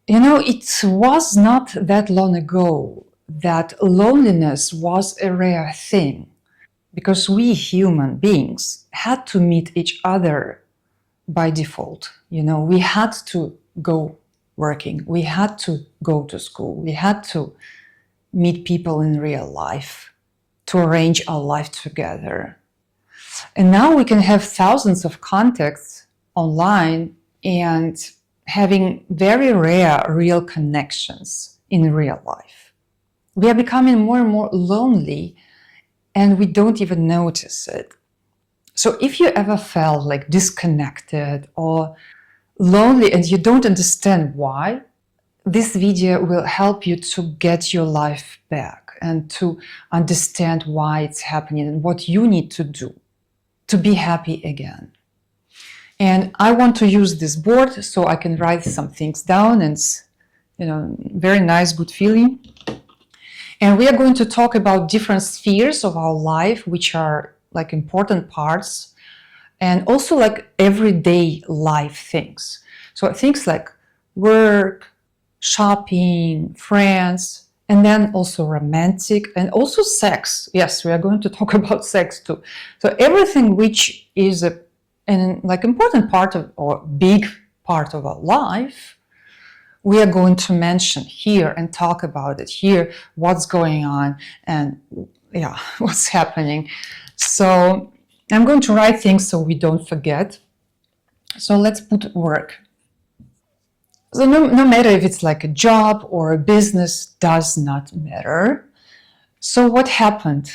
You know, it was not that long ago that loneliness was a rare thing because we human beings had to meet each other by default. You know, we had to go working, we had to go to school, we had to meet people in real life to arrange our life together. And now we can have thousands of contacts online and having very rare real connections in real life. We are becoming more and more lonely and we don't even notice it. So if you ever felt like disconnected or lonely and you don't understand why, this video will help you to get your life back and to understand why it's happening and what you need to do to be happy again. And I want to use this board so I can write some things down, and it's, you know, very nice, good feeling. And we are going to talk about different spheres of our life, which are like important parts, and also like everyday life things. So things like work, shopping, friends, and then also romantic and also sex. Yes, we are going to talk about sex too. So everything which is an like important part of or big part of our life, we are going to mention here and talk about it here, what's going on and yeah, what's happening. So I'm going to write things so we don't forget. So let's put work. So no matter if it's like a job or a business, does not matter. So what happened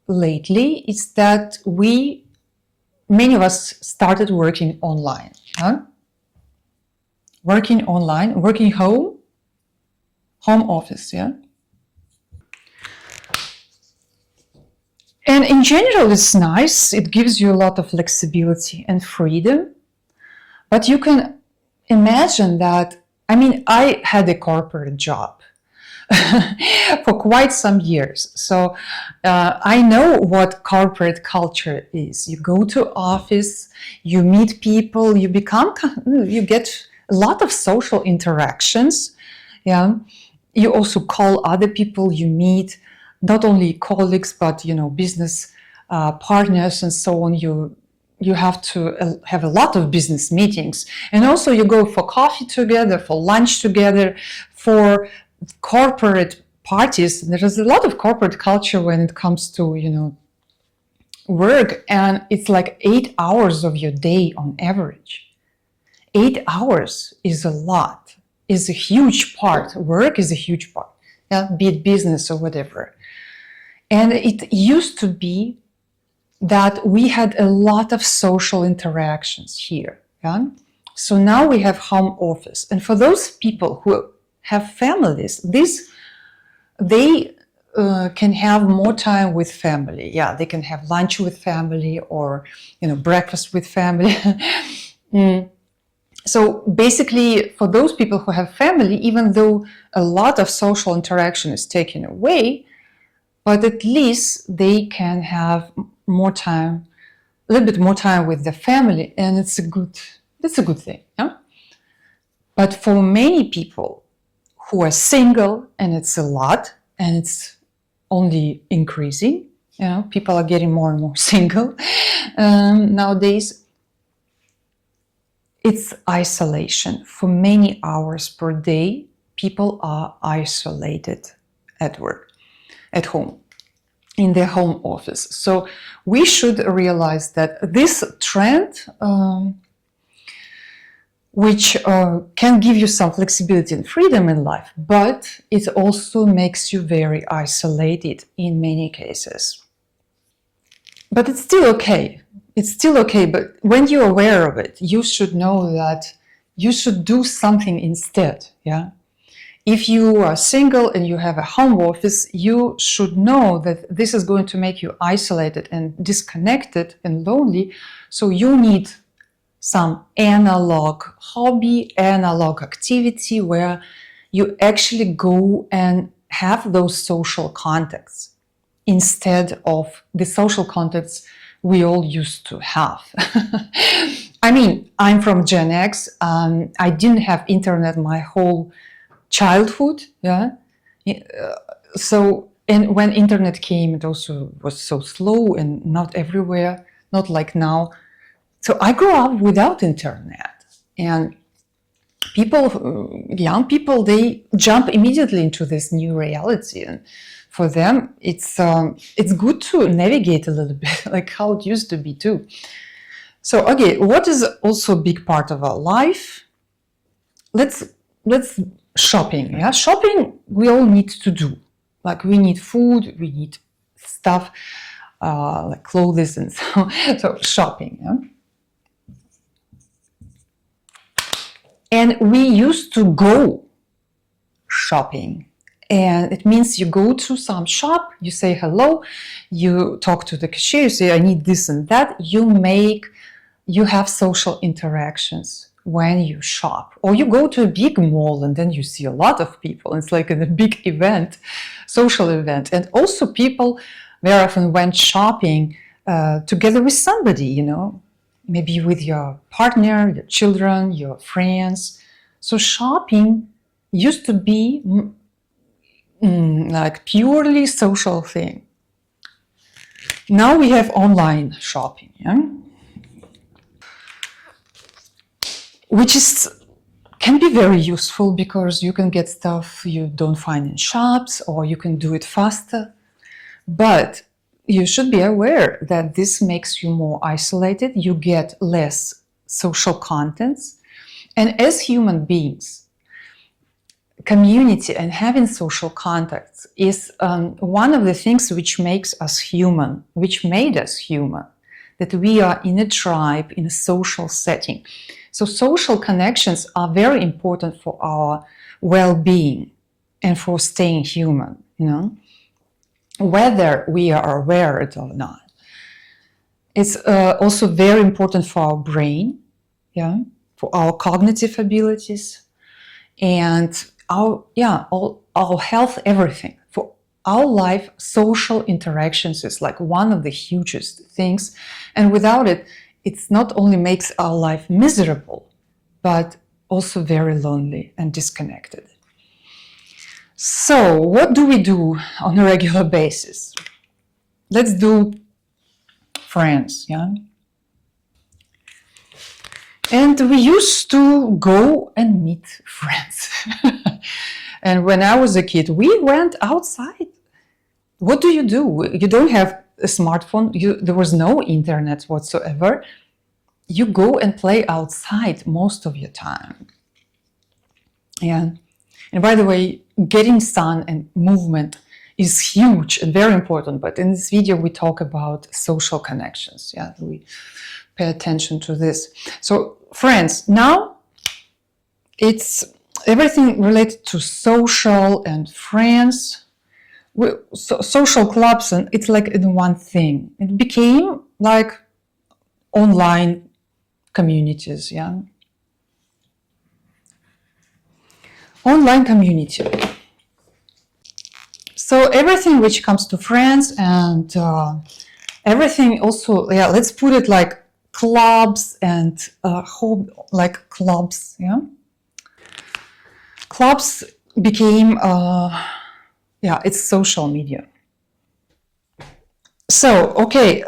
lately is that many of us started working online. Huh? Working online, working home office, yeah? And in general, it's nice. It gives you a lot of flexibility and freedom. But you can imagine that, I mean, I had a corporate job for quite some years. So I know what corporate culture is. You go to office, you meet people, you get a lot of social interactions. Yeah. You also call other people you meet, not only colleagues, but, you know, business partners and so on. You have to have a lot of business meetings. And also you go for coffee together, for lunch together, for corporate parties. There is a lot of corporate culture when it comes to, you know, work. And it's like 8 hours of your day on average. 8 hours is a lot, is a huge part. Work is a huge part, yeah? Be it business or whatever. And it used to be that we had a lot of social interactions here. Yeah? So now we have home office. And for those people who have families, they can have more time with family. Yeah, they can have lunch with family or, you know, breakfast with family. So basically, for those people who have family, even though a lot of social interaction is taken away, but at least they can have more time, a little bit more time with the family, and that's a good thing. Yeah? But for many people who are single, and it's a lot, and it's only increasing, you know, people are getting more and more single nowadays. It's isolation. For many hours per day, people are isolated at work, at home, in their home office. So we should realize that this trend, which can give you some flexibility and freedom in life, but it also makes you very isolated in many cases. But it's still okay. It's still okay, but when you're aware of it, you should know that you should do something instead, yeah? If you are single and you have a home office, you should know that this is going to make you isolated and disconnected and lonely, so you need some analog hobby, analog activity where you actually go and have those social contacts instead of the social contacts we all used to have. I mean, I'm from Gen X. I didn't have internet my whole childhood. Yeah. So, and when internet came, it also was so slow and not everywhere, not like now. So I grew up without internet, and young people, they jump immediately into this new reality, and for them, it's good to navigate a little bit, like how it used to be too. So, okay, what is also a big part of our life? Let's shopping. Yeah, shopping we all need to do. Like we need food, we need stuff, like clothes and so shopping. Yeah? And we used to go shopping. And it means you go to some shop, you say hello, you talk to the cashier, you say, I need this and that. You have social interactions when you shop. Or you go to a big mall and then you see a lot of people. It's like a big event, social event. And also people very often went shopping together with somebody, you know, maybe with your partner, your children, your friends. So shopping used to be like purely social thing. Now we have online shopping, yeah? Which can be very useful because you can get stuff you don't find in shops, or you can do it faster. But you should be aware that this makes you more isolated. You get less social contents. And as human beings, community and having social contacts is one of the things which makes us human, which made us human, that we are in a tribe, in a social setting. So social connections are very important for our well-being and for staying human, you know, whether we are aware of it or not. It's also very important for our brain, yeah, for our cognitive abilities, and our health, everything. For our life, social interactions is like one of the hugest things. And without it, it's not only makes our life miserable, but also very lonely and disconnected. So what do we do on a regular basis? Let's do friends, yeah? And we used to go and meet friends. And when I was a kid, we went outside. What do? You don't have a smartphone. There was no internet whatsoever. You go and play outside most of your time. Yeah. And by the way, getting sun and movement is huge and very important. But in this video, we talk about social connections. Yeah, we pay attention to this. So friends, now it's everything related to social and friends, social clubs, and it's like in one thing. It became like online communities, yeah. Online community. So everything which comes to friends and everything also, yeah, let's put it like clubs and like clubs, yeah. Clubs became, it's social media. So, okay,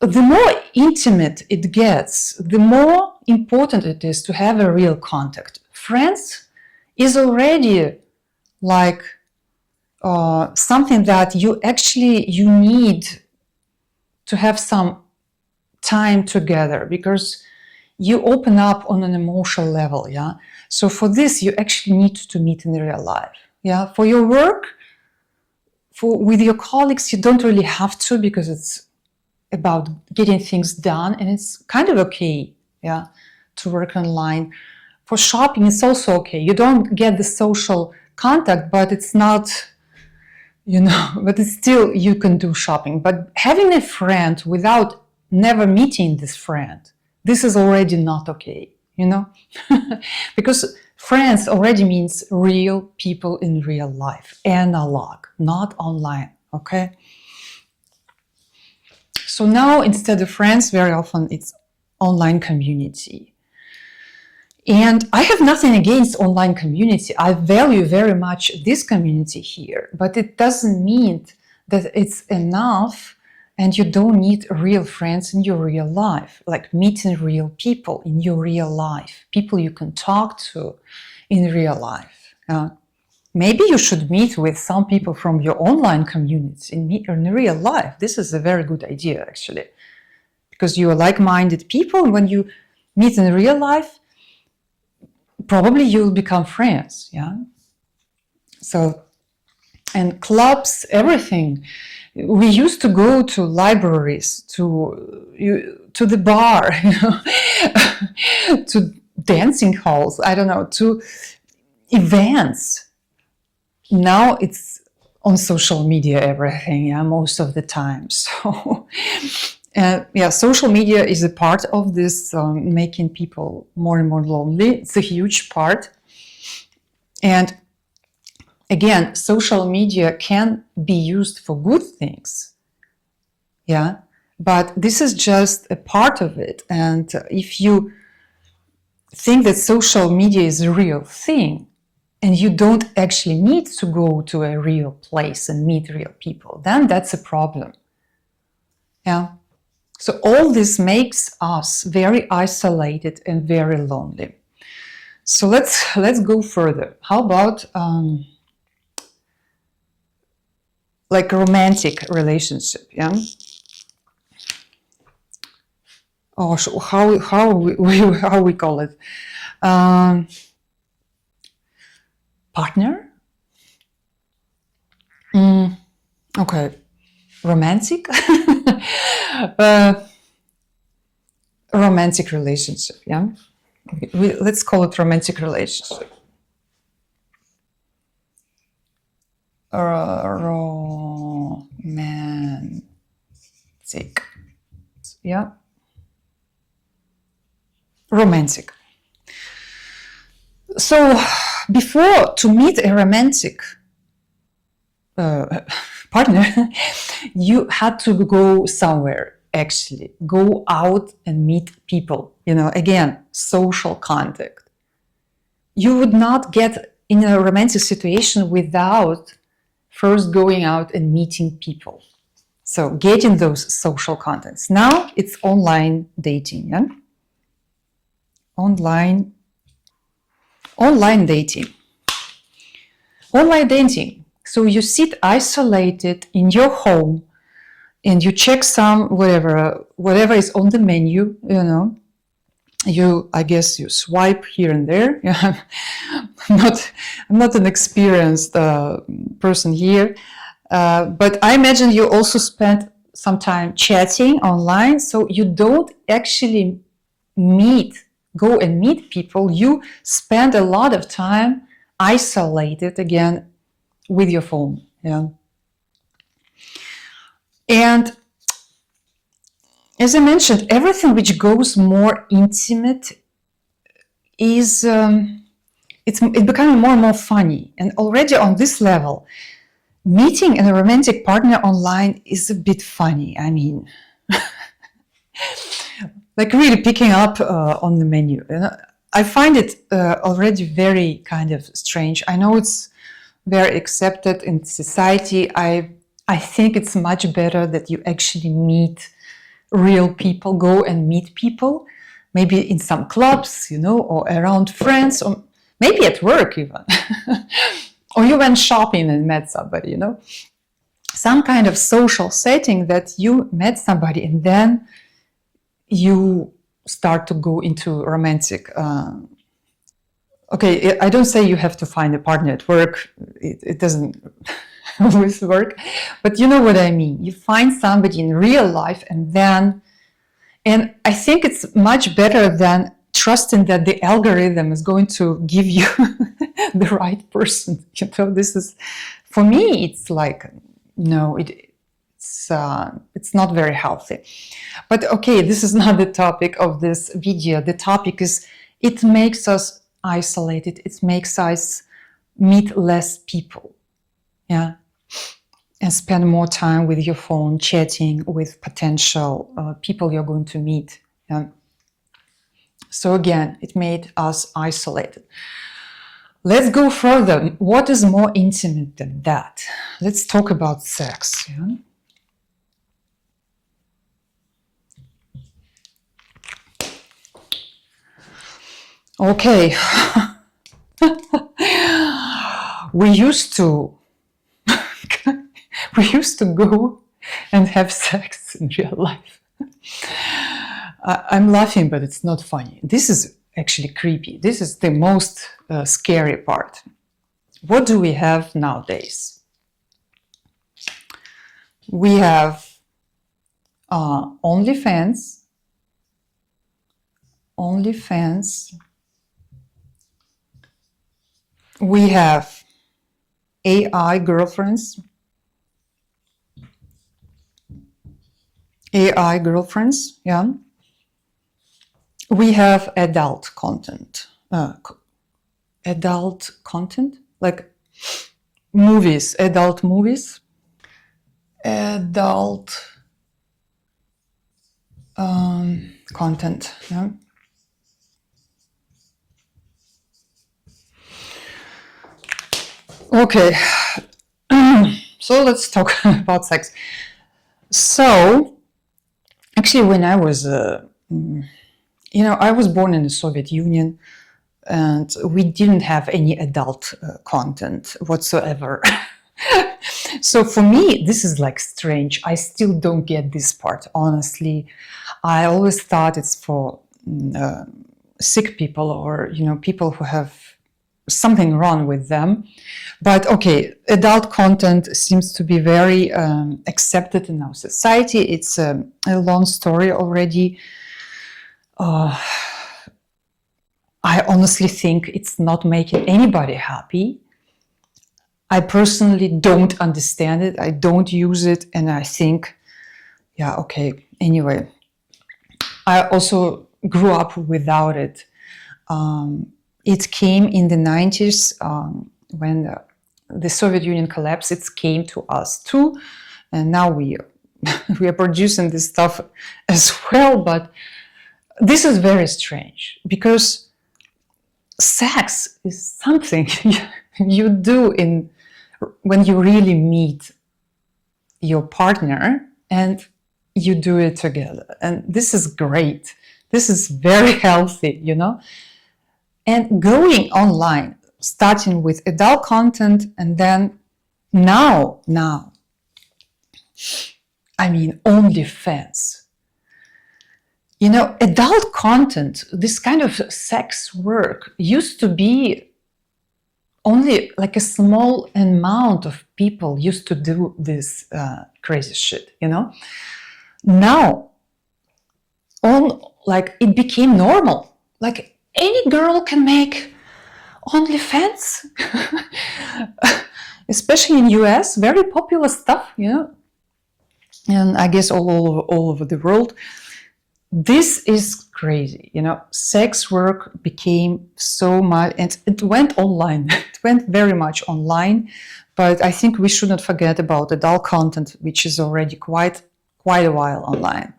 the more intimate it gets, the more important it is to have a real contact. Friends is already like something that you need to have some time together, because you open up on an emotional level, yeah. So for this, you actually need to meet in real life, yeah. For your work, with your colleagues, you don't really have to, because it's about getting things done, and it's kind of okay, yeah, to work online. For shopping, it's also okay. You don't get the social contact, but it's not, you know, but it's still, you can do shopping. But having a friend without never meeting this friend, this is already not okay, you know, because friends already means real people in real life, analog, not online, okay? So now instead of friends, very often it's online community. And I have nothing against online community. I value very much this community here, but it doesn't mean that it's enough and you don't need real friends in your real life, like meeting real people in your real life, people you can talk to in real life. Maybe you should meet with some people from your online community in real life. This is a very good idea, actually, because you are like-minded people. When you meet in real life, probably you'll become friends. Yeah. So, and clubs, everything. We used to go to libraries, to the bar, to dancing halls. I don't know, to events. Now it's on social media, everything, yeah, most of the time. So, yeah, social media is a part of this making people more and more lonely. It's a huge part. And again, social media can be used for good things. Yeah, but this is just a part of it. And if you think that social media is a real thing, and you don't actually need to go to a real place and meet real people, then that's a problem. Yeah. So all this makes us very isolated and very lonely. So let's go further. How about like romantic relationship? Yeah. Or how we call it? Partner? Okay. Romantic? Romantic relationship, yeah? Let's call it romantic relationship. Romantic. Yeah? Romantic. So, before to meet a romantic partner, you had to go somewhere, actually. Go out and meet people. You know, again, social contact. You would not get in a romantic situation without first going out and meeting people. So getting those social contacts. Now it's online dating. Yeah? Online dating. Online dating. So you sit isolated in your home and you check some whatever is on the menu, you know. I guess you swipe here and there. Yeah. I'm not an experienced person here, but I imagine you also spent some time chatting online, so you don't actually go and meet people. You spend a lot of time isolated again with your phone. Yeah. And as I mentioned, everything which goes more intimate is it's becoming more and more funny. And already on this level, meeting a romantic partner online is a bit funny. I mean, like really picking up on the menu. I find it already very kind of strange. I know it's very accepted in society. I think it's much better that you actually meet real people, go and meet people, maybe in some clubs, you know, or around friends, or maybe at work even. Or you went shopping and met somebody, you know. Some kind of social setting that you met somebody and then you start to go into romantic. Okay, I don't say you have to find a partner at work. It doesn't always work, but you know what I mean. You find somebody in real life and I think it's much better than trusting that the algorithm is going to give you the right person. You know, this is, for me, it's like, no, it's not very healthy. But okay, this is not the topic of this video. The topic is, it makes us isolated. It makes us meet less people. Yeah. and spend more time with your phone, chatting with potential people you're going to meet. So again, it made us isolated. Let's go further. What is more intimate than that? Let's talk about sex. Yeah? Okay. we used to go and have sex in real life. I'm laughing, but it's not funny. This is actually creepy. This is the most scary part. What do we have nowadays? We have OnlyFans. We have AI girlfriends. Yeah. We have adult content. Adult content, like movies, adult movies. Adult content. Yeah. Okay, so let's talk about sex. So, actually, when I was, I was born in the Soviet Union, and we didn't have any adult content whatsoever. So for me, this is like strange. I still don't get this part, honestly. I always thought it's for sick people or, people who have something wrong with them. But okay, adult content seems to be very accepted in our society. It's a long story already. I honestly think it's not making anybody happy. I personally don't understand it. I don't use it. And I think, yeah, okay, anyway. I also grew up without it. It came in the 90s when the Soviet Union collapsed. It came to us too. And now we are producing this stuff as well. But this is very strange because sex is something you do when you really meet your partner and you do it together. And this is great. This is very healthy, And going online, starting with adult content, and then now, OnlyFans. Adult content, this kind of sex work used to be only like a small amount of people used to do this crazy shit, Now, it became normal. Like any girl can make OnlyFans, especially in US, very popular stuff, and I guess all over the world. This is crazy, sex work became so much, and it went online. It went very much online, but I think we shouldn't forget about adult content, which is already quite a while online.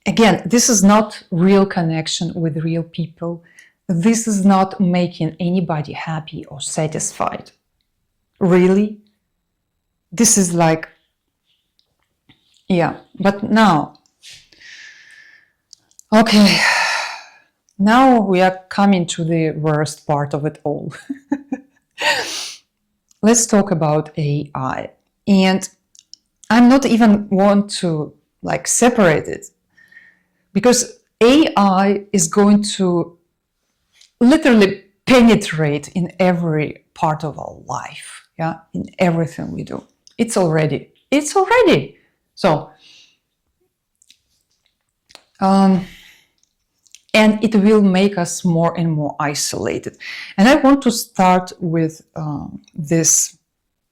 Again, this is not real connection with real people. This is not making anybody happy or satisfied. Really? This is like, yeah, but now, okay, now we are coming to the worst part of it all. Let's talk about AI. And I'm not even want to separate it, because AI is going to literally penetrate in every part of our life, in everything we do. It's already. So, and it will make us more and more isolated. And I want to start with this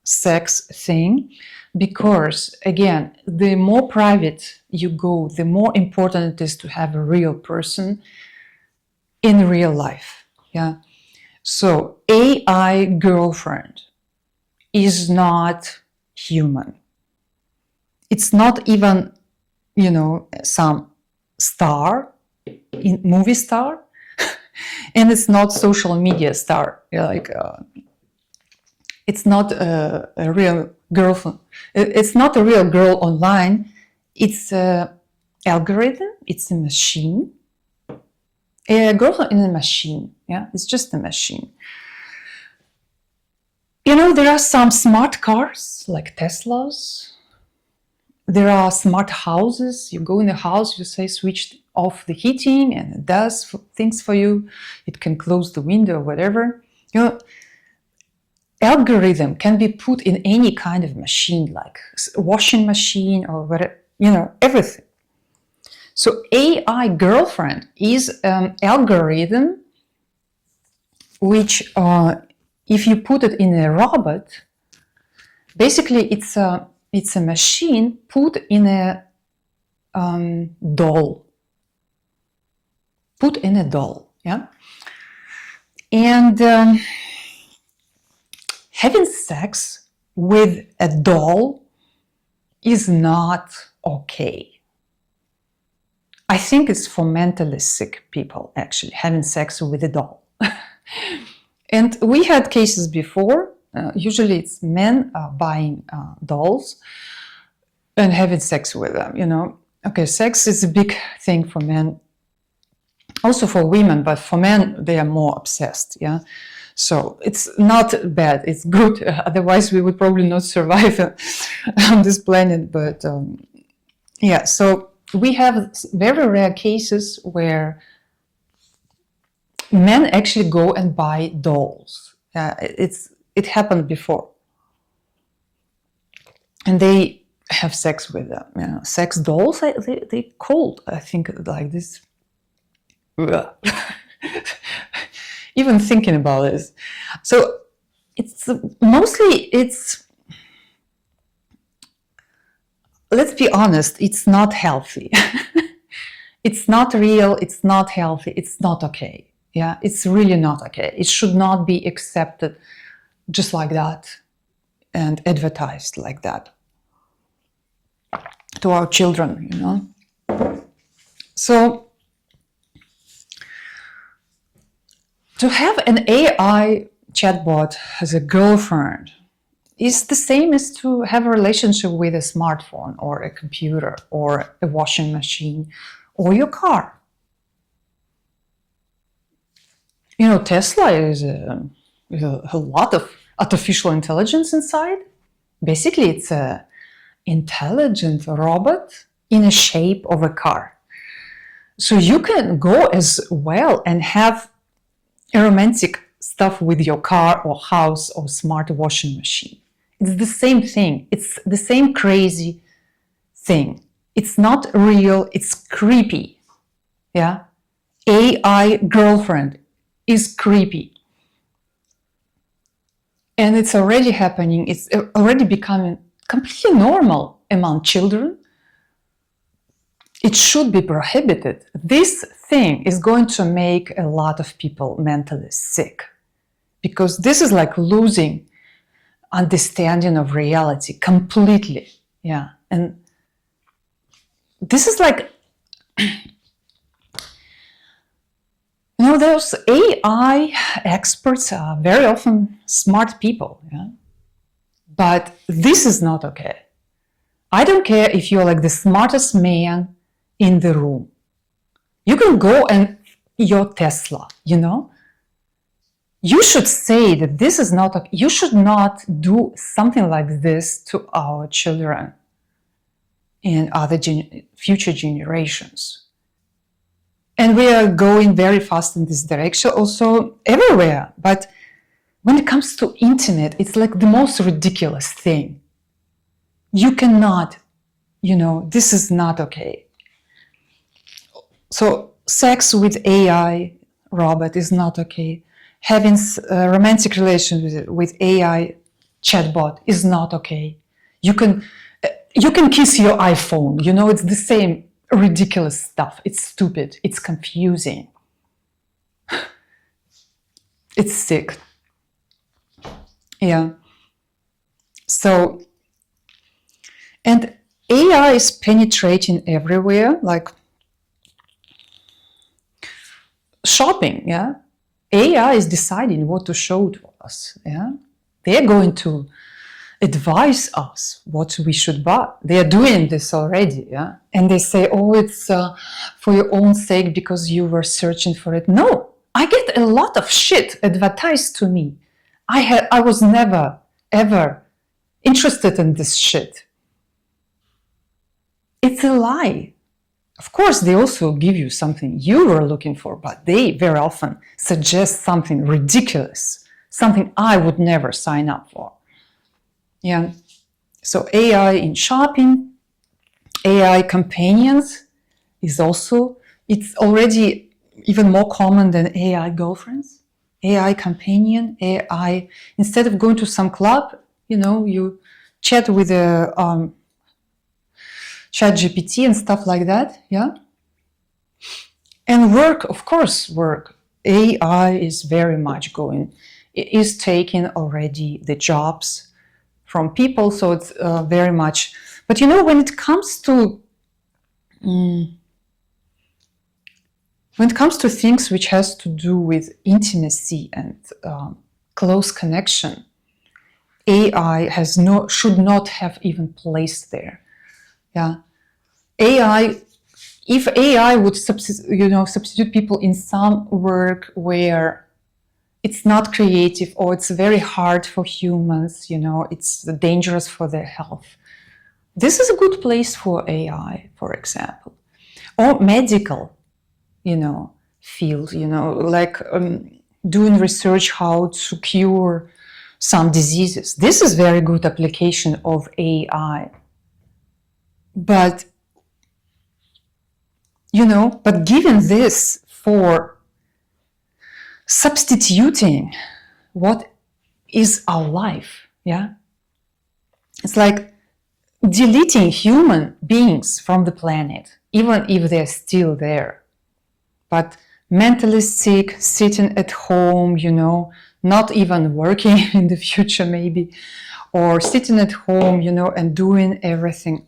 sex thing, because again, the more private you go, the more important it is to have a real person in real life. So AI girlfriend is not human. It's not even, some star, movie star, and it's not social media star. It's not a real girlfriend. It's not a real girl online. It's an algorithm. It's a machine. A girlfriend in a machine. Yeah, it's just a machine. There are some smart cars like Teslas. There are smart houses. You go in a house, you say switch off the heating, and it does things for you. It can close the window or whatever. Algorithm can be put in any kind of machine, like washing machine or whatever, everything. So AI girlfriend is an algorithm which, if you put it in a robot, basically it's a machine put in a doll. Put in a doll, yeah? And having sex with a doll is not okay. I think it's for mentally sick people, actually, having sex with a doll. And we had cases before. Usually it's men buying dolls and having sex with them, Okay, sex is a big thing for men. Also for women, but for men, they are more obsessed, yeah? So it's not bad, it's good. Otherwise, we would probably not survive on this planet. But yeah, so we have very rare cases where men actually go and buy dolls. It happened before. And they have sex with them. Sex dolls, they called, I think, like this. Even thinking about this. So it's mostly, let's be honest, it's not healthy. It's not real, it's not healthy, it's not okay. Yeah, it's really not okay. It should not be accepted just like that and advertised like that to our children, So to have an AI chatbot as a girlfriend is the same as to have a relationship with a smartphone or a computer or a washing machine or your car. Tesla is a lot of artificial intelligence inside. Basically, it's an intelligent robot in the shape of a car. So you can go as well and have romantic stuff with your car or house or smart washing machine. It's the same thing. It's the same crazy thing. It's not real. It's creepy. Yeah. AI girlfriend is creepy. And it's already happening. It's already becoming completely normal among children. It should be prohibited. This thing is going to make a lot of people mentally sick because this is like losing understanding of reality completely. Yeah. And this is like, those AI experts are very often smart people. Yeah. But this is not okay. I don't care if you're like the smartest man in the room. You can go and your Tesla, You should say that this is not, you should not do something like this to our children and other future generations. And we are going very fast in this direction also everywhere. But when it comes to internet, it's like the most ridiculous thing. You cannot, this is not okay. So sex with AI robot is not okay. Having a romantic relationship with AI chatbot is not okay. You can kiss your iPhone. It's the same ridiculous stuff. It's stupid. It's confusing. It's sick. Yeah. So And AI is penetrating everywhere, like shopping, yeah. AI is deciding what to show to us, yeah. They're going to advise us what we should buy. They are doing this already, yeah. And they say, oh, it's for your own sake because you were searching for it. No, I get a lot of shit advertised to me. I was never, ever interested in this shit. It's a lie. Of course, they also give you something you were looking for, but they very often suggest something ridiculous, something I would never sign up for. Yeah. So AI in shopping, AI companions is also, it's already even more common than AI girlfriends. AI companion, AI, instead of going to some club, you chat with a chat GPT and stuff like that, yeah. And work, of course, work. AI is very much going, it is taking already the jobs from people, so it's very much. But when it comes to things which has to do with intimacy and close connection, AI should not have even placed there. Yeah, AI. If AI would substitute people in some work where it's not creative or it's very hard for humans, it's dangerous for their health, this is a good place for AI, for example, or medical, field, like doing research how to cure some diseases. This is very good application of AI. But given this for substituting what is our life, yeah, it's like deleting human beings from the planet, even if they're still there, but mentally sick, sitting at home, not even working in the future maybe, or sitting at home, and doing everything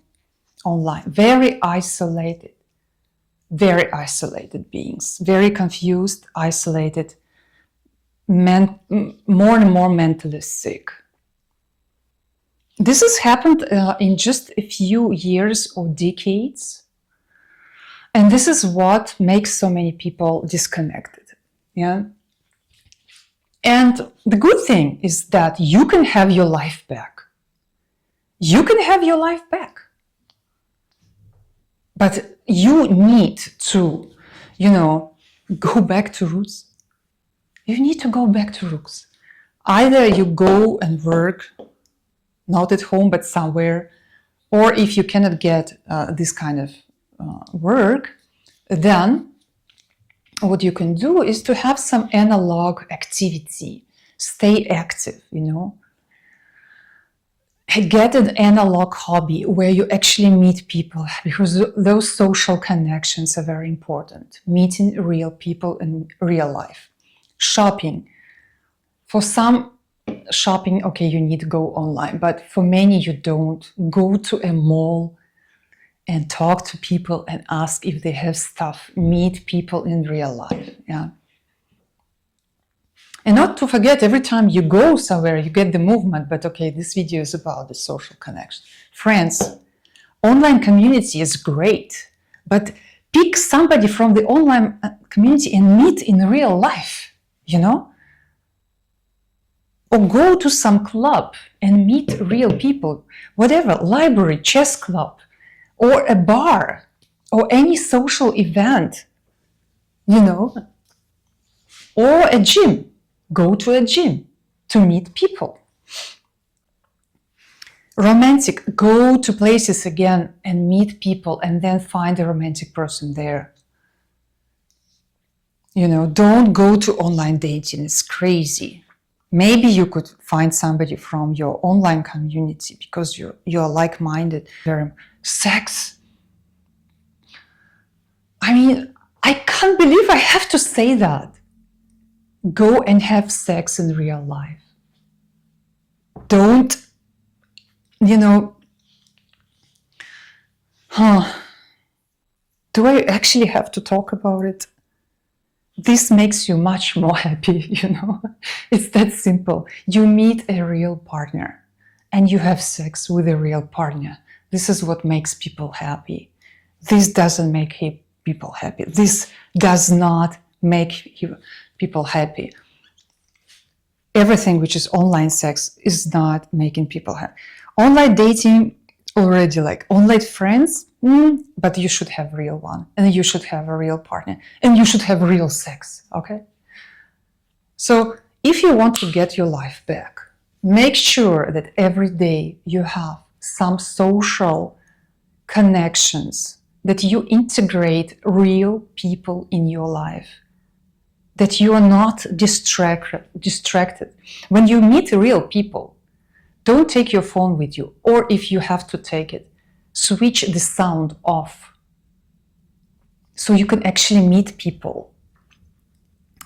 online, very isolated beings, very confused, isolated, more and more mentally sick. This has happened in just a few years or decades, and this is what makes so many people disconnected. Yeah. And the good thing is that you can have your life back. You can have your life back. But you need to, go back to roots. You need to go back to roots. Either you go and work, not at home, but somewhere, or if you cannot get this kind of work, then what you can do is to have some analog activity, stay active, get an analog hobby where you actually meet people, because those social connections are very important. Meeting real people in real life. Shopping. For some shopping, okay, you need to go online, but for many you don't. Go to a mall and talk to people and ask if they have stuff. Meet people in real life, yeah. And not to forget, every time you go somewhere, you get the movement, but okay, this video is about the social connection. Friends, online community is great, but pick somebody from the online community and meet in real life, Or go to some club and meet real people, whatever, library, chess club, or a bar, or any social event, or a gym. Go to a gym to meet people. Romantic, go to places again and meet people and then find a romantic person there. Don't go to online dating, it's crazy. Maybe you could find somebody from your online community because you're like-minded. Sex. I mean, I can't believe I have to say that. Go and have sex in real life. Don't, Huh. Do I actually have to talk about it? This makes you much more happy, you know? It's that simple. You meet a real partner and you have sex with a real partner. This is what makes people happy. This doesn't make people happy. This does not make people happy. Everything which is online sex is not making people happy. Online dating, already like online friends, but you should have a real one, and you should have a real partner, and you should have real sex, okay? So if you want to get your life back, make sure that every day you have some social connections, that you integrate real people in your life, that you are not distracted. When you meet real people, don't take your phone with you, or if you have to take it, switch the sound off so you can actually meet people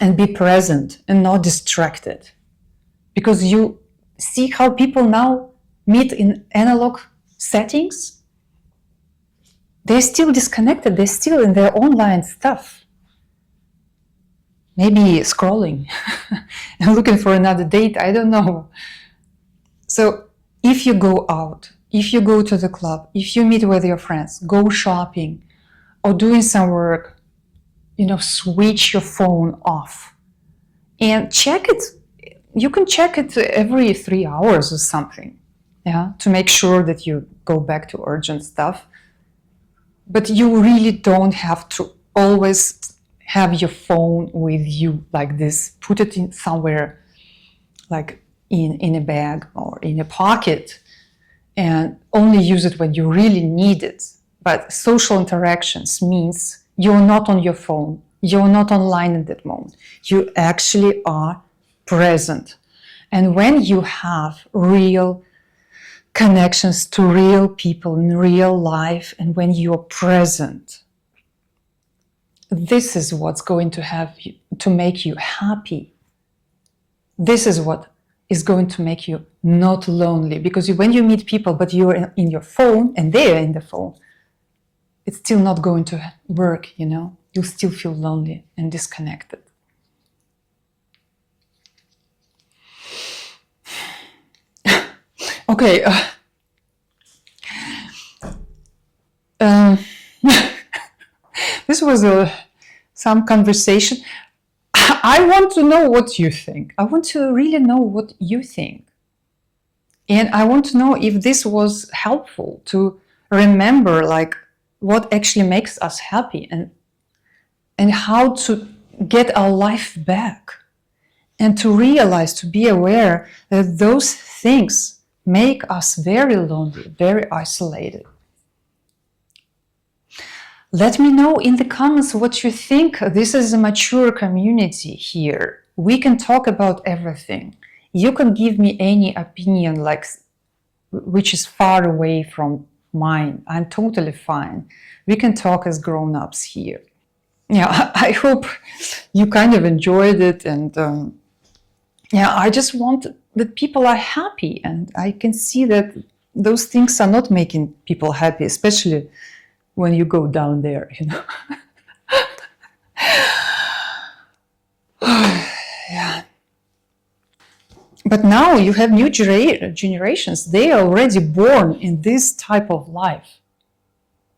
and be present and not distracted. Because you see how people now meet in analog settings? They're still disconnected, they're still in their online stuff. Maybe scrolling and looking for another date, I don't know. So if you go out, if you go to the club, if you meet with your friends, go shopping or doing some work, switch your phone off and check it. You can check it every 3 hours or something, to make sure that you go back to urgent stuff. But you really don't have to always have your phone with you like this. Put it in somewhere, like in a bag or in a pocket, and only use it when you really need it. But social interactions means you're not on your phone, you're not online at that moment. You actually are present. And when you have real connections to real people in real life, and when you're present, this is what's going to make you happy. This is what is going to make you not lonely, because when you meet people but you're in your phone and they're in the phone, it's still not going to work, you'll still feel lonely and disconnected. Okay. This was some conversation. I want to know what you think. I want to really know what you think. And I want to know if this was helpful to remember, like, what actually makes us happy and how to get our life back, and to realize, to be aware that those things make us very lonely, very isolated. Let me know in the comments what you think. This is a mature community here. We can talk about everything. You can give me any opinion which is far away from mine. I'm totally fine. We can talk as grown-ups here. Yeah, I hope you kind of enjoyed it, and I just want that people are happy, and I can see that those things are not making people happy, especially when you go down there, Yeah. But now you have new generations. They are already born in this type of life.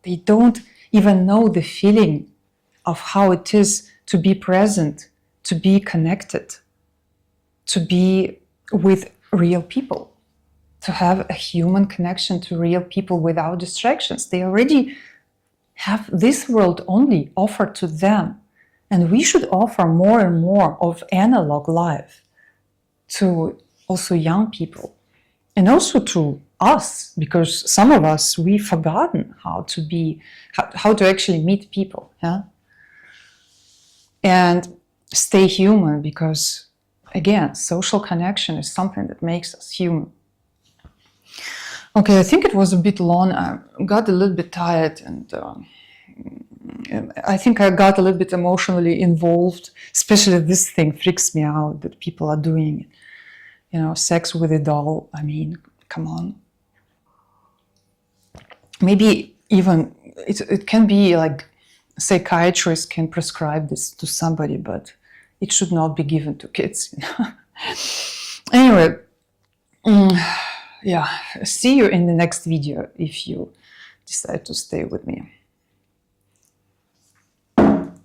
They don't even know the feeling of how it is to be present, to be connected, to be with real people, to have a human connection to real people without distractions. They already have this world only offered to them. And we should offer more and more of analog life to also young people, and also to us, because some of us, we've forgotten how to actually meet people, and stay human, because again, social connection is something that makes us human. Okay, I think it was a bit long. I got a little bit tired, and I think I got a little bit emotionally involved. Especially this thing freaks me out, that people are doing, sex with a doll. I mean, come on. Maybe even it can be like psychiatrists can prescribe this to somebody, but it should not be given to kids. Anyway, yeah, see you in the next video if you decide to stay with me.